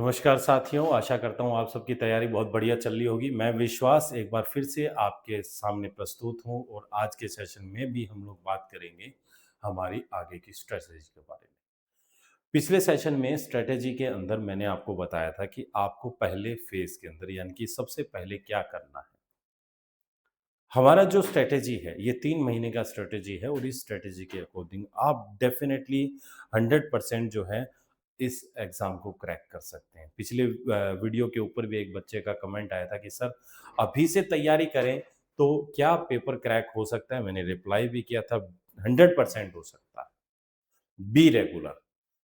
नमस्कार साथियों, आशा करता हूँ आप सबकी तैयारी बहुत बढ़िया चल रही होगी। मैं विश्वास एक बार फिर से आपके सामने प्रस्तुत हूँ और आज के सेशन में भी हम लोग बात करेंगे हमारी आगे की स्ट्रेटजी के बारे में। पिछले सेशन में स्ट्रेटजी के अंदर मैंने आपको बताया था कि आपको पहले फेज के अंदर यानी कि सबसे पहले क्या करना है। हमारा जो स्ट्रेटजी है ये 3 महीने का स्ट्रेटजी है और इस स्ट्रेटजी के अकॉर्डिंग आप डेफिनेटली 100% जो है इस एग्ज़ाम को क्रैक कर सकते हैं। पिछले वीडियो के ऊपर भी एक बच्चे का कमेंट आया था कि सर अभी से तैयारी करें तो क्या पेपर क्रैक हो सकता है? मैंने रिप्लाई भी किया था 100% हो सकता है। बी रेगुलर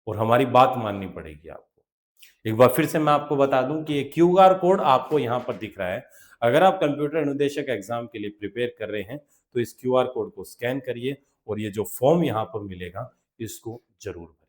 और हमारी बात माननी पड़ेगी आपको। एक बार फिर से मैं आपको बता दूं कि ये क्यूआर कोड आपको यहाँ पर दिख रहा है। अगर आप कंप्यूटर अनुदेशक एग्जाम के लिए प्रिपेयर कर रहे हैं तो इस क्यूआर कोड को स्कैन करिए और ये जो फॉर्म यहाँ पर मिलेगा इसको जरूर भरिए।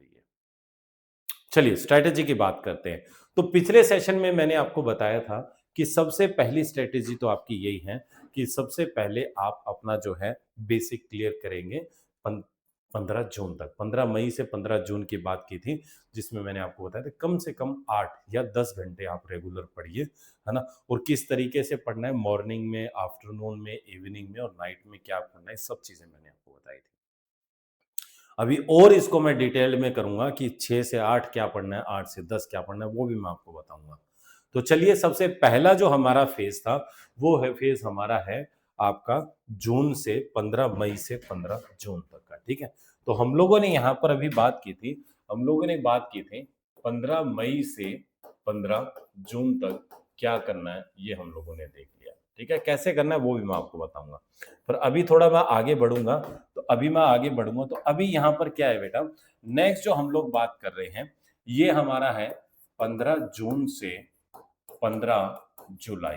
चलिए स्ट्रैटेजी की बात करते हैं। तो पिछले सेशन में मैंने आपको बताया था कि सबसे पहली स्ट्रैटेजी तो आपकी यही है कि सबसे पहले आप अपना जो है बेसिक क्लियर करेंगे। 15 जून तक, 15 मई से 15 जून की बात की थी, जिसमें मैंने आपको बताया था कम से कम 8 या 10 घंटे आप रेगुलर पढ़िए, है ना। और किस तरीके से पढ़ना है, मॉर्निंग में, आफ्टरनून में, इवनिंग में और नाइट में क्या पढ़ना है, सब चीजें मैंने आपको बताई थी। अभी और इसको मैं डिटेल में करूंगा कि 6 से 8 क्या पढ़ना है, 8 से 10 क्या पढ़ना है, वो भी मैं आपको बताऊंगा। तो चलिए सबसे पहला जो हमारा फेज था वो है फेज हमारा है आपका जून से 15 मई से 15 जून तक का। ठीक है, तो हम लोगों ने यहाँ पर अभी बात की थी, हम लोगों ने बात की थी 15 मई से 15 जून तक क्या करना है ये हम लोगों ने देख लिया। ठीक है, कैसे करना है वो भी मैं आपको बताऊंगा। पर अभी थोड़ा मैं आगे बढ़ूंगा, तो अभी मैं आगे बढ़ूंगा तो अभी यहाँ पर क्या है बेटा, नेक्स्ट जो हम लोग बात कर रहे हैं ये हमारा है 15 जून से 15 जुलाई।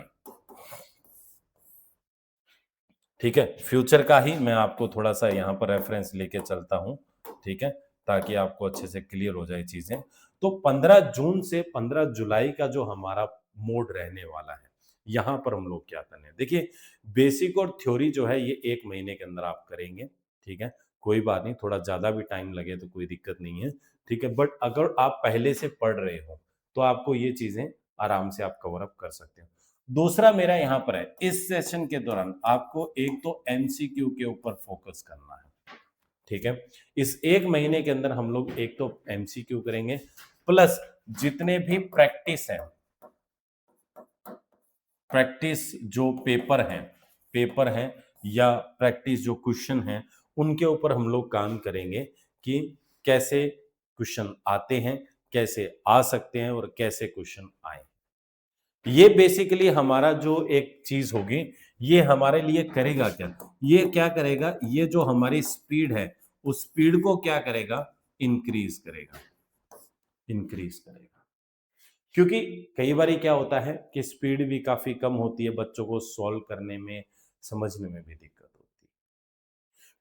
ठीक है, फ्यूचर का ही मैं आपको थोड़ा सा यहाँ पर रेफरेंस लेके चलता हूँ। ठीक है, ताकि आपको अच्छे से क्लियर हो जाए चीजें। तो 15 जून से 15 जुलाई का जो हमारा मोड रहने वाला है, यहाँ पर हम लोग क्या करने, देखिए बेसिक और थ्योरी जो है ये 1 महीने के अंदर आप करेंगे। ठीक है, कोई बात नहीं, थोड़ा ज्यादा भी टाइम लगे तो कोई दिक्कत नहीं है। ठीक है, बट अगर आप पहले से पढ़ रहे हो तो आपको ये चीजें आराम से आप कवर अप कर सकते हो। दूसरा मेरा यहां पर है, इस सेशन के दौरान आपको एक तो एमसीक्यू के ऊपर फोकस करना है। ठीक है, इस 1 महीने के अंदर हम लोग एक तो एमसीक्यू करेंगे, प्लस जितने भी प्रैक्टिस है, प्रैक्टिस जो पेपर हैं या प्रैक्टिस जो क्वेश्चन हैं उनके ऊपर हम लोग काम करेंगे कि कैसे क्वेश्चन आते हैं, कैसे आ सकते हैं और कैसे क्वेश्चन आए। ये बेसिकली हमारा जो एक चीज होगी, ये हमारे लिए करेगा क्या, ये क्या करेगा, ये जो हमारी स्पीड है उस स्पीड को क्या करेगा, इंक्रीज करेगा, इंक्रीज करेगा। क्योंकि कई बार क्या होता है कि स्पीड भी काफी कम होती है, बच्चों को सॉल्व करने में, समझने में भी दिक्कत होती है।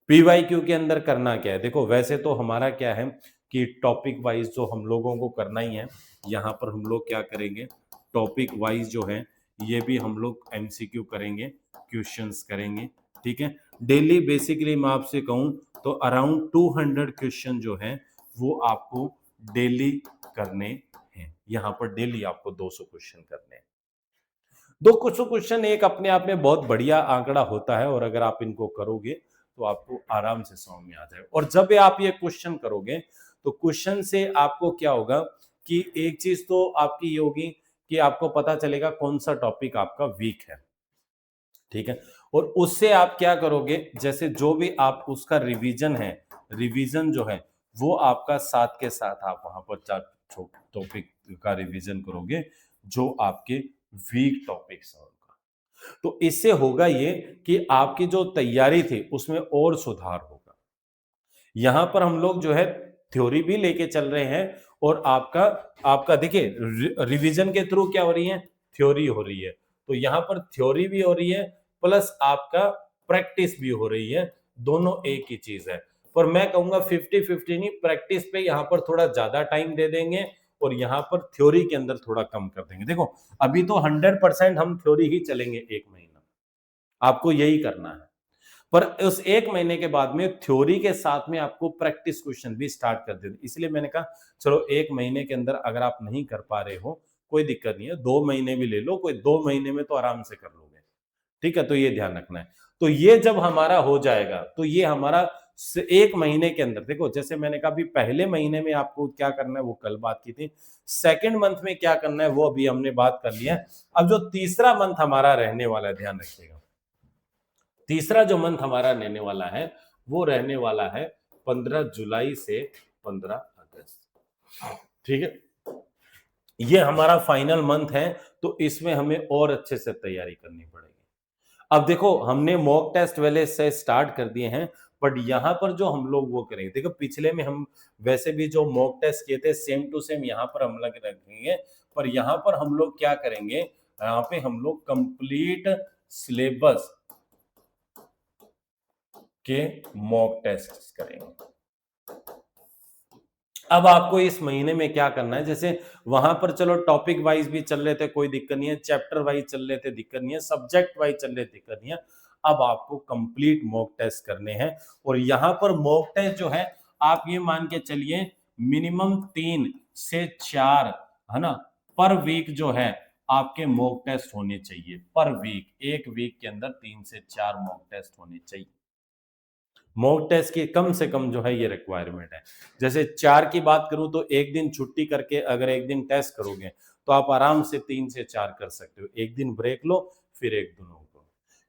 पीवाईक्यू के अंदर करना क्या है, देखो वैसे तो हमारा क्या है कि टॉपिक वाइज जो हम लोगों को करना ही है, यहाँ पर हम लोग क्या करेंगे, टॉपिक वाइज जो है ये भी हम लोग एमसीक्यू करेंगे, क्वेश्चंस करेंगे। ठीक है, डेली बेसिकली मैं आपसे कहूं तो अराउंड 200 क्वेश्चन जो है वो आपको डेली करने हैं। यहाँ पर डेली आपको 200 क्वेश्चन करने हैं। 200 क्वेश्चन एक अपने आप में बहुत बढ़िया आंकड़ा होता है और अगर आप इनको करोगे तो आपको आराम से समझ में आ जाएगा। और जब आप ये क्वेश्चन करोगे तो क्वेश्चन से आपको क्या होगा कि एक चीज तो आपकी ये होगी कि आपको पता चलेगा कौन सा टॉपिक आपका वीक है। ठीक है, और उससे आप क्या करोगे, जैसे जो भी आप उसका रिवीजन है, रिवीजन जो है वो आपका साथ के साथ आप वहां पर 4 टॉपिक का रिवीजन करोगे जो आपके वीक टॉपिक्स हैं उनका। तो इससे होगा ये कि आपकी जो तैयारी थी उसमें और सुधार होगा। यहां पर हम लोग जो है थ्योरी भी लेके चल रहे हैं और आपका आपका देखिए रिवीजन के थ्रू क्या हो रही है, थ्योरी हो रही है। तो यहां पर थ्योरी भी हो रही है प्लस आपका प्रैक्टिस भी हो रही है, दोनों एक ही चीज है। पर मैं कहूंगा 50-50 नहीं, प्रैक्टिस पे यहां पर थोड़ा ज्यादा टाइम दे देंगे और यहां पर थ्योरी के अंदर थोड़ा कम कर देंगे। देखो अभी तो 100% हम थ्योरी ही चलेंगे 1 महीना, आपको यही करना है। पर उस 1 महीने के बाद में थ्योरी के साथ में आपको प्रैक्टिस क्वेश्चन भी स्टार्ट कर देते, इसलिए मैंने कहा चलो 1 महीने के अंदर अगर आप नहीं कर पा रहे हो, कोई दिक्कत नहीं है, 2 महीने भी ले लो, कोई 2 महीने में तो आराम से कर लोगे। ठीक है? तो ये ध्यान रखना है। तो ये जब हमारा हो जाएगा, तो ये हमारा 1 महीने के अंदर देखो, जैसे मैंने कहा अभी पहले महीने में आपको क्या करना है वो कल बात की थी। सेकंड मंथ में क्या करना है वो अभी हमने बात कर लिया है। अब जो तीसरा मंथ हमारा रहने वाला है, ध्यान रखिएगा। तीसरा जो मंथ हमारा रहने वाला है, वो रहने वाला है 15 जुलाई से 15 अगस्त। ठीक है? ये हमारा फाइनल मंथ है, तो इसमें हमें और अच्छे से तैयारी करनी पड़ेगी। अब देखो, हमने मॉक टेस्ट वाले से स्टार्ट कर दिए हैं, बट यहां पर जो हम लोग वो करेंगे, देखो पिछले में हम वैसे भी जो मॉक टेस्ट किए थे सेम टू सेम यहां पर हम लग रखेंगे, पर यहां पर हम लोग क्या करेंगे, यहां पे हम लोग कंप्लीट सिलेबस के मॉक टेस्ट करेंगे। अब आपको इस महीने में क्या करना है, जैसे वहां पर चलो टॉपिक वाइज भी चल रहे थे, कोई दिक्कत नहीं है, चैप्टर वाइज चल रहे थे, दिक्कत नहीं है, सब्जेक्ट वाइज चल रहे थे, दिक्कत नहीं है। अब आपको कंप्लीट मॉक टेस्ट करने हैं, और यहां पर मॉक टेस्ट जो है आप ये मान के चलिए मिनिमम 3 से 4, है ना, पर वीक जो है आपके मॉक टेस्ट होने चाहिए। पर वीक, एक वीक के अंदर 3 से 4 मॉक टेस्ट होने चाहिए। मॉक टेस्ट की कम से कम जो है ये रिक्वायरमेंट है। जैसे 4 की बात करूं तो एक दिन छुट्टी करके अगर एक दिन टेस्ट करोगे तो आप आराम से 3 से 4 कर सकते हो। एक दिन ब्रेक लो, फिर एक दिन करो,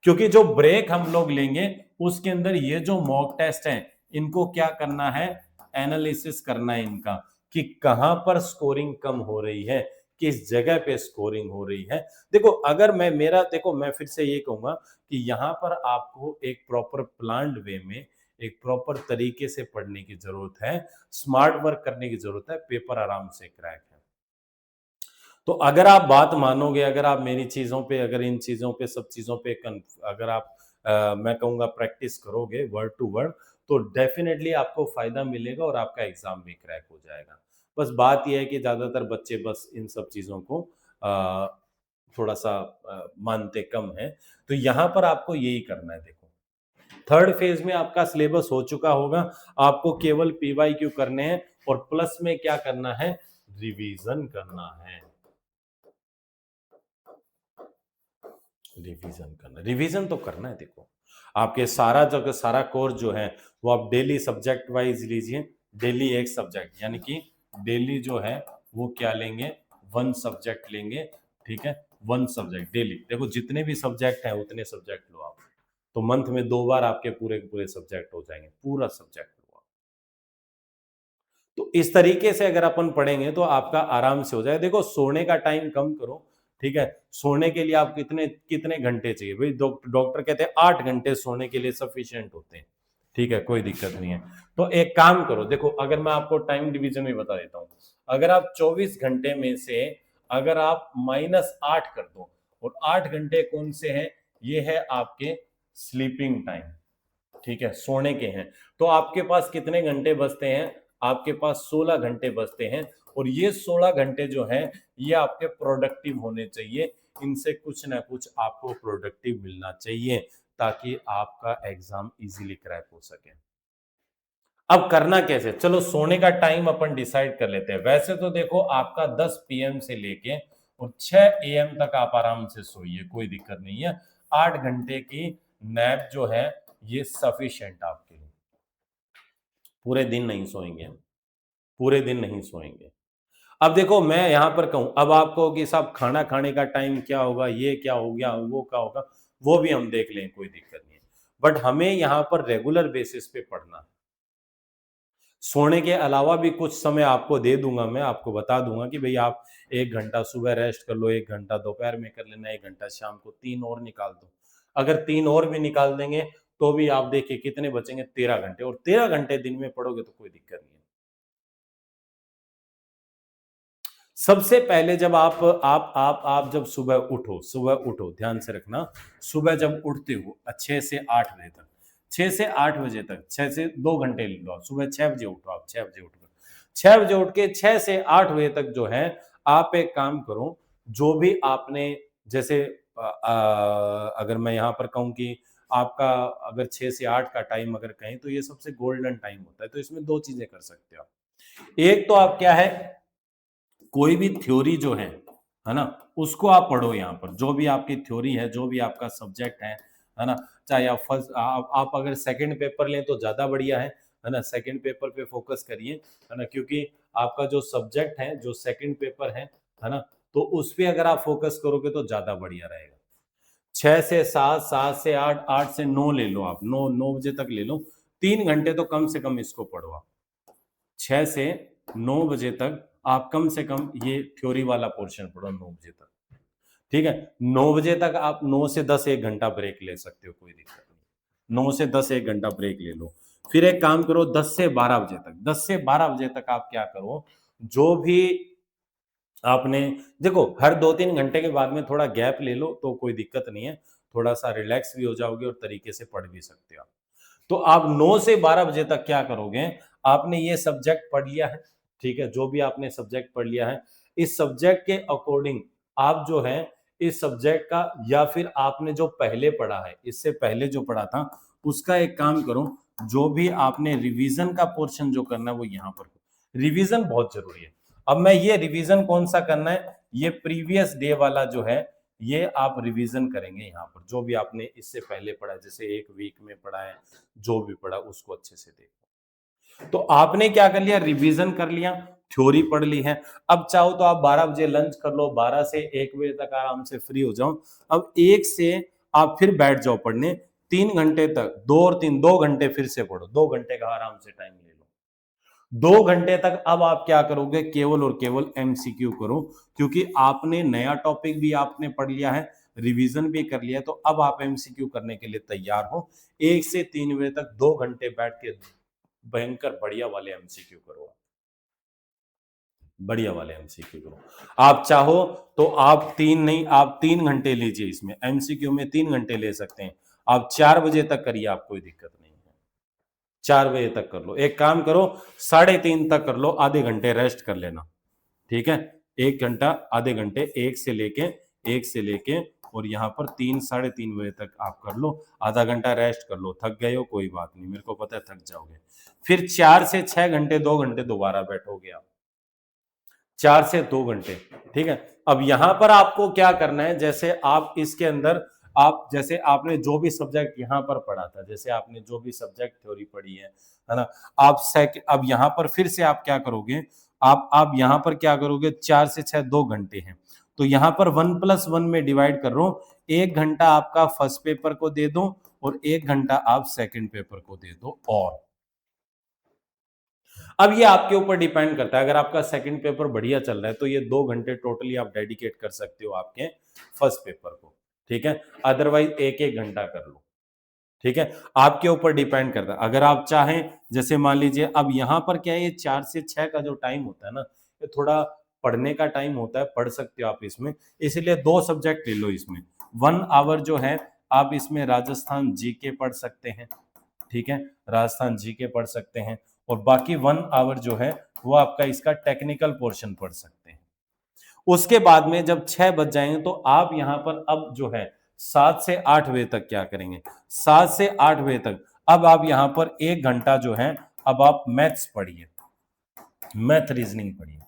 क्योंकि जो ब्रेक हम लोग लेंगे उसके अंदर ये जो मॉक टेस्ट है इनको क्या करना है, एनालिसिस करना है इनका, कि कहां पर स्कोरिंग कम हो रही है, किस जगह पे स्कोरिंग हो रही है। देखो, अगर मैं फिर से ये कहूंगा कि यहां पर आपको एक प्रॉपर प्लान्ड वे में, एक प्रॉपर तरीके से पढ़ने की जरूरत है, स्मार्ट वर्क करने की जरूरत है, पेपर आराम से क्रैक है। तो अगर आप बात मानोगे, अगर आप मेरी चीजों पे, अगर इन चीजों पे, सब चीजों पे अगर आप मैं कहूंगा प्रैक्टिस करोगे वर्ड टू वर्ड, तो डेफिनेटली आपको फायदा मिलेगा और आपका एग्जाम भी क्रैक हो जाएगा। बस बात यह है कि ज्यादातर बच्चे बस इन सब चीजों को थोड़ा सा मानते कम है। तो यहां पर आपको यही करना है। देखो, थर्ड फेज में आपका सिलेबस हो चुका होगा, आपको केवल पीवाईक्यू करने हैं, और प्लस में क्या करना है, रिवीजन करना है। रिवीजन करना, रिवीजन तो करना है। देखो, आपके सारा जगह सारा कोर्स जो है वो आप डेली सब्जेक्ट वाइज लीजिए। डेली एक सब्जेक्ट, यानी कि डेली जो है वो क्या लेंगे, 1 सब्जेक्ट लेंगे। ठीक है, 1 सब्जेक्ट डेली। देखो, जितने भी सब्जेक्ट हैं उतने सब्जेक्ट लो आप, तो मंथ में 2 बार आपके पूरे के पूरे सब्जेक्ट हो जाएंगे, पूरा सब्जेक्ट लो आप। तो इस तरीके से अगर अपन पढ़ेंगे तो आपका आराम से हो जाए। देखो, सोने का टाइम कम करो। ठीक है, सोने के लिए आप कितने कितने घंटे चाहिए भाई, डॉक्टर कहते हैं 8 घंटे सोने के लिए सफिशिएंट होते हैं। ठीक है, कोई दिक्कत नहीं है। तो एक काम करो, देखो अगर मैं आपको टाइम डिवीजन में बता देता हूं, अगर आप 24 घंटे में से अगर आप -8 कर दो, और 8 घंटे कौन से हैं, ये है आपके स्लीपिंग टाइम। ठीक है, सोने के हैं, तो आपके पास कितने घंटे बचते हैं, आपके पास 16 घंटे बचते हैं। और ये 16 घंटे जो हैं ये आपके प्रोडक्टिव होने चाहिए, इनसे कुछ ना कुछ आपको प्रोडक्टिव मिलना चाहिए, ताकि आपका एग्जाम इजीली क्रैक हो सके। अब करना कैसे, चलो सोने का टाइम अपन डिसाइड कर लेते हैं। वैसे तो देखो, आपका 10 पीएम से लेके और 6 एएम तक आप आराम से सोइए, कोई दिक्कत नहीं है। 8 घंटे की नैप जो है ये सफिशिएंट आपके लिए। पूरे दिन नहीं सोएंगे हम, पूरे दिन नहीं सोएंगे। अब देखो, मैं यहां पर कहूं, अब आपको कि साहब खाना खाने का टाइम क्या होगा, ये क्या हो गया, वो क्या होगा, वो भी हम देख लें, कोई दिक्कत नहीं है। बट हमें यहां पर रेगुलर बेसिस पे पढ़ना है। सोने के अलावा भी कुछ समय आपको दे दूंगा, मैं आपको बता दूंगा कि भाई आप 1 घंटा सुबह रेस्ट कर लो, 1 घंटा दोपहर में कर लेना, 1 घंटा शाम को, 3 और निकाल दो। अगर 3 और भी निकाल देंगे तो भी आप देखिए कितने बचेंगे, 13 घंटे, और 13 घंटे दिन में पढ़ोगे तो कोई दिक्कत नहीं है। सबसे पहले जब आप जब सुबह उठो, ध्यान से रखना, सुबह जब उठते हो 6 से 8 बजे तक, 6 से 8 बजे तक, 6 से 2 घंटे ले लो आप, सुबह 6 बजे उठो, आप 6 बजे उठ कर, 6 बजे उठ के 6 से 8 बजे तक जो है, आप एक काम करो, जो भी आपने, जैसे अगर मैं यहाँ पर कहूँ कि आपका अगर 6 से 8 का टाइम अगर कहें तो ये सबसे गोल्डन टाइम होता है। तो इसमें 2 चीजें कर सकते हो आप। एक तो आप क्या है, कोई भी थ्योरी जो है ना, उसको आप पढ़ो यहाँ पर। जो भी आपकी थ्योरी है, जो भी आपका सब्जेक्ट है ना, चाहे आप फर्स्ट आप अगर सेकंड पेपर लें तो ज्यादा बढ़िया है ना, सेकंड पेपर पे फोकस करिए, है ना, क्योंकि आपका जो सब्जेक्ट है, जो सेकंड पेपर है ना, तो उस पे अगर आप फोकस करोगे तो ज्यादा बढ़िया रहेगा। 6 से 7, 7 से 8, 8 से 9 ले लो आप, 9 बजे तक ले लो, 3 घंटे तो कम से कम इसको पढ़ो आप। 6 से 9 बजे तक आप कम से कम ये थ्योरी वाला पोर्शन पढ़ो 9 बजे तक, ठीक है। 9 बजे तक आप 9 से 10 1 घंटा ब्रेक ले सकते हो, कोई दिक्कत नहीं। 9 से 10 1 घंटा ब्रेक ले लो। फिर एक काम करो, 10 से 12 बजे तक, 10 से 12 बजे तक आप क्या करो, जो भी आपने, देखो हर 2-3 घंटे के बाद में थोड़ा गैप ले लो तो कोई दिक्कत नहीं है, थोड़ा सा रिलैक्स भी हो जाओगे और तरीके से पढ़ भी सकते हो आप। तो आप 9 से 12 बजे तक क्या करोगे, आपने ये सब्जेक्ट पढ़ लिया है, ठीक है, जो भी आपने सब्जेक्ट पढ़ लिया है, इस सब्जेक्ट के अकॉर्डिंग आप जो है इस सब्जेक्ट का, या फिर आपने जो पहले पढ़ा है, इससे पहले जो पढ़ा था उसका एक काम करो, जो भी आपने रिवीजन का पोर्शन जो करना है वो यहाँ पर, रिवीजन बहुत जरूरी है। अब मैं ये रिवीजन कौन सा करना है, ये प्रीवियस डे वाला जो है, ये आप रिवीजन करेंगे यहाँ पर, जो भी आपने इससे पहले पढ़ा है, जैसे एक वीक में पढ़ा है, जो भी पढ़ा उसको अच्छे से देखो। तो आपने क्या कर लिया, रिवीजन कर लिया, थ्योरी पढ़ ली है। अब चाहो तो आप 12 बजे लंच कर लो, 12 से 1 बजे तक आराम से फ्री हो जाओ। अब 1 से आप फिर बैठ जाओ पढ़ने, 3 घंटे तक, 2 और 3 2 घंटे फिर से पढ़ो, 2 घंटे का आराम से टाइम ले लो। 2 घंटे तक अब आप क्या करोगे, केवल और केवल एमसीक्यू करो, क्योंकि आपने नया टॉपिक भी आपने पढ़ लिया है, रिवीजन भी कर लिया है, तो अब आप एमसीक्यू करने के लिए तैयार हो। 1 से 3 बजे तक 2 घंटे बैठ के भयंकर बढ़िया वाले एमसीक्यू करो, बढ़िया वाले एमसीक्यू करो। आप चाहो तो आप 3 नहीं, आप 3 घंटे लीजिए, इसमें एमसीक्यू में 3 घंटे ले सकते हैं। आप 4 बजे तक करिए, आप कोई दिक्कत नहीं है, 4 बजे तक कर लो। एक काम करो, 3:30 तक कर लो, आधे घंटे रेस्ट कर लेना, ठीक है। 1 घंटा, आधे घंटे, एक से लेके और यहाँ पर 3 साढ़े 3 बजे तक आप कर लो, आधा घंटा रेस्ट कर लो। थक गए हो कोई बात नहीं, मेरे को पता है थक जाओगे। फिर 4 से 6 घंटे, 2 घंटे दोबारा बैठोगे आप, 4 से 2 घंटे, ठीक है। अब यहां पर आपको क्या करना है, जैसे आप इसके अंदर, आप जैसे आपने जो भी सब्जेक्ट यहां पर पढ़ा था, जैसे आपने जो भी सब्जेक्ट थ्योरी पढ़ी है ना, आप अब यहां पर फिर से आप क्या करोगे, आप यहां पर क्या करोगे, 4 से 6 2 घंटे हैं, तो यहां पर 1+1 में डिवाइड कर रहा हूं। 1 घंटा आपका फर्स्ट पेपर को दे दो और 1 घंटा आप सेकंड पेपर को दे दो। और अब ये आपके ऊपर डिपेंड करता है, अगर आपका सेकंड पेपर बढ़िया चल रहा है तो ये 2 घंटे टोटली आप डेडिकेट कर सकते हो आपके फर्स्ट पेपर को, ठीक है। अदरवाइज 1-1 घंटा कर लो, ठीक है। आपके ऊपर डिपेंड करता है, अगर आप चाहें, जैसे मान लीजिए अब यहाँ पर क्या है, ये 4 से 6 का जो टाइम होता है ना, ये थोड़ा पढ़ने का टाइम होता है, पढ़ सकते हो आप इसमें, इसलिए 2 सब्जेक्ट ले लो इसमें। 1 आवर जो है आप इसमें राजस्थान जीके पढ़ सकते हैं, ठीक है, राजस्थान जीके पढ़ सकते हैं, और बाकी 1 आवर जो है वो आपका इसका टेक्निकल पोर्शन पढ़ सकते हैं। उसके बाद में जब 6 बज जाएंगे तो आप यहां पर अब जो है 7 से 8 बजे तक क्या करेंगे, 7 से 8 बजे तक अब आप यहां पर 1 घंटा जो है, अब आप मैथ्स पढ़िए, मैथ रीजनिंग पढ़िए,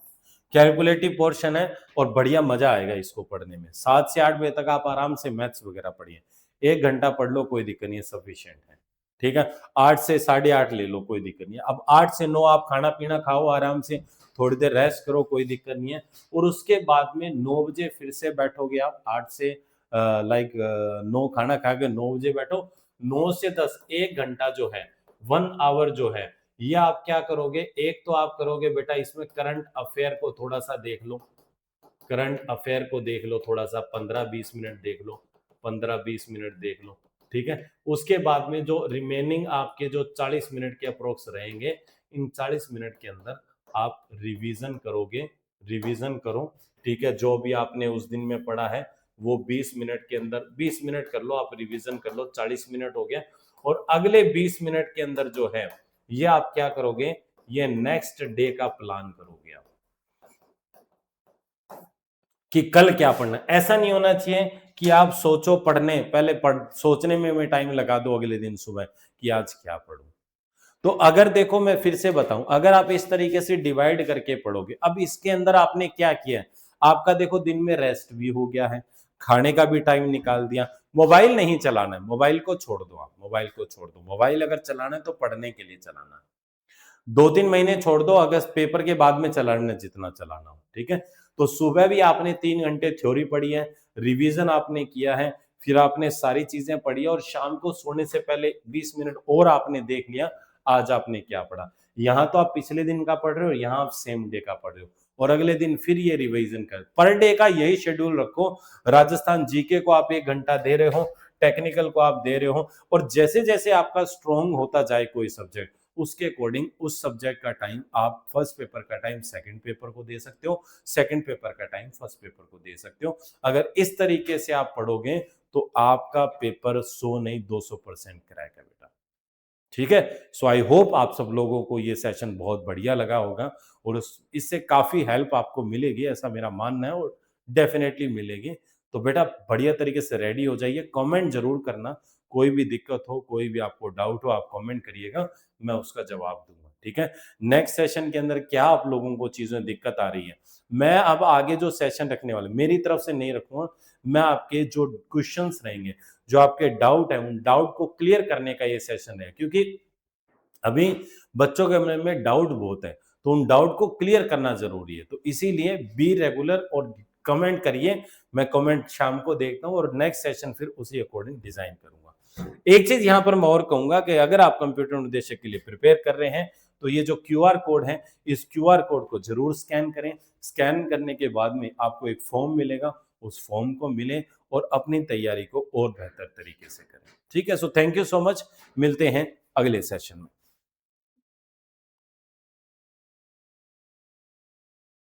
कैलकुलेटिव पोर्शन है और बढ़िया मजा आएगा इसको पढ़ने में। 7 से 8 बजे तक आप आराम से मैथ्स वगैरह पढ़िए, 1 घंटा पढ़ लो, कोई दिक्कत नहीं है, सफिशियंट है, ठीक है। 8 से 8:30 ले लो, कोई दिक्कत नहीं है। अब 8 से 9 आप खाना पीना खाओ आराम से, थोड़ी देर रेस्ट करो, कोई दिक्कत नहीं है। और उसके बाद में 9 बजे फिर से बैठोगे आप, 8 से 9 खाना खा के 9 बजे बैठो, 9 से 10 1 घंटा जो है, 1 आवर जो है, ये आप क्या करोगे, एक तो आप करोगे बेटा इसमें करंट अफेयर को थोड़ा सा देख लो, करंट अफेयर को देख लो थोड़ा सा, 15-20 मिनट देख लो, 15-20 मिनट देख लो, ठीक है। उसके बाद में जो रिमेनिंग आपके जो 40 मिनट के अप्रोक्स रहेंगे, इन 40 मिनट के अंदर आप रिवीजन करोगे, रिवीजन करो, ठीक है। जो भी आपने उस दिन में पढ़ा है वो 20 मिनट के अंदर, 20 मिनट कर लो आप, रिवीजन कर लो, 40 मिनट हो गया। और अगले 20 मिनट के अंदर जो है, ये आप क्या करोगे, ये नेक्स्ट डे का प्लान करोगे आप, कि कल क्या पढ़ना है। ऐसा नहीं होना चाहिए कि आप सोचो पढ़ने, पहले सोचने में टाइम लगा दो अगले दिन सुबह कि आज क्या पढ़ूं। तो अगर देखो मैं फिर से बताऊं, अगर आप इस तरीके से डिवाइड करके पढ़ोगे, अब इसके अंदर आपने क्या किया है, आपका देखो दिन में रेस्ट भी हो गया है, खाने का भी टाइम निकाल दिया, मोबाइल नहीं चलाना है, मोबाइल को छोड़ दो, आप मोबाइल को छोड़ दो, मोबाइल अगर चलाना है तो पढ़ने के लिए चलाना है। 2-3 महीने छोड़ दो, अगस्त पेपर के बाद में चलाना जितना चलाना हो, ठीक है। तो सुबह भी आपने 3 घंटे थ्योरी पढ़ी है, रिवीजन आपने किया है, फिर आपने सारी चीजें पढ़ी है, और शाम को सोने से पहले 20 मिनट और आपने देख लिया आज आपने क्या पढ़ा। यहाँ तो आप पिछले दिन का पढ़ रहे हो, यहाँ आप सेम डे का पढ़ रहे हो, और अगले दिन फिर ये रिवीजन कर, पर डे का यही शेड्यूल रखो। राजस्थान जीके को आप 1 घंटा दे रहे हो, टेक्निकल को आप दे रहे हो, और जैसे जैसे आपका स्ट्रॉन्ग होता जाए कोई सब्जेक्ट, उसके अकॉर्डिंग उस सब्जेक्ट का टाइम आप फर्स्ट पेपर का टाइम सेकंड पेपर को दे सकते हो, सेकंड पेपर का टाइम फर्स्ट पेपर को दे सकते हो। अगर इस तरीके से आप पढ़ोगे तो आपका पेपर 100 नहीं 200% क्रैक है बेटा, ठीक है। सो आई होप आप सब लोगों को ये सेशन बहुत बढ़िया लगा होगा, और इससे काफी हेल्प आपको मिलेगी, ऐसा मेरा मानना है, और डेफिनेटली मिलेगी। तो बेटा बढ़िया तरीके से रेडी हो जाइए, कमेंट जरूर करना, कोई भी दिक्कत हो, कोई भी आपको डाउट हो, आप कमेंट करिएगा, मैं उसका जवाब दूंगा, ठीक है। नेक्स्ट सेशन के अंदर क्या आप लोगों को चीजें दिक्कत आ रही है, मैं अब आगे जो सेशन रखने वाले मेरी तरफ से नहीं रखूंगा, मैं आपके जो क्वेश्चंस रहेंगे, जो आपके डाउट है, उन डाउट को क्लियर करने का ये सेशन है, क्योंकि अभी बच्चों के मन में डाउट बहुत है, तो उन डाउट को क्लियर करना जरूरी है। तो इसीलिए बी रेगुलर और कमेंट करिए, मैं कमेंट शाम को देखता हूँ, और नेक्स्ट सेशन फिर उसी अकॉर्डिंग डिजाइन करूंगा। एक चीज यहां पर मैं और कहूंगा कि अगर आप कंप्यूटर उद्देश्य के लिए प्रिपेयर कर रहे हैं, तो ये जो क्यूआर कोड है, इस क्यूआर कोड को जरूर स्कैन करें। स्कैन करने के बाद में आपको एक फॉर्म मिलेगा, उस फॉर्म को मिले और अपनी तैयारी को और बेहतर तरीके से करें, ठीक है। So thank you so much, मिलते हैं अगले सेशन में।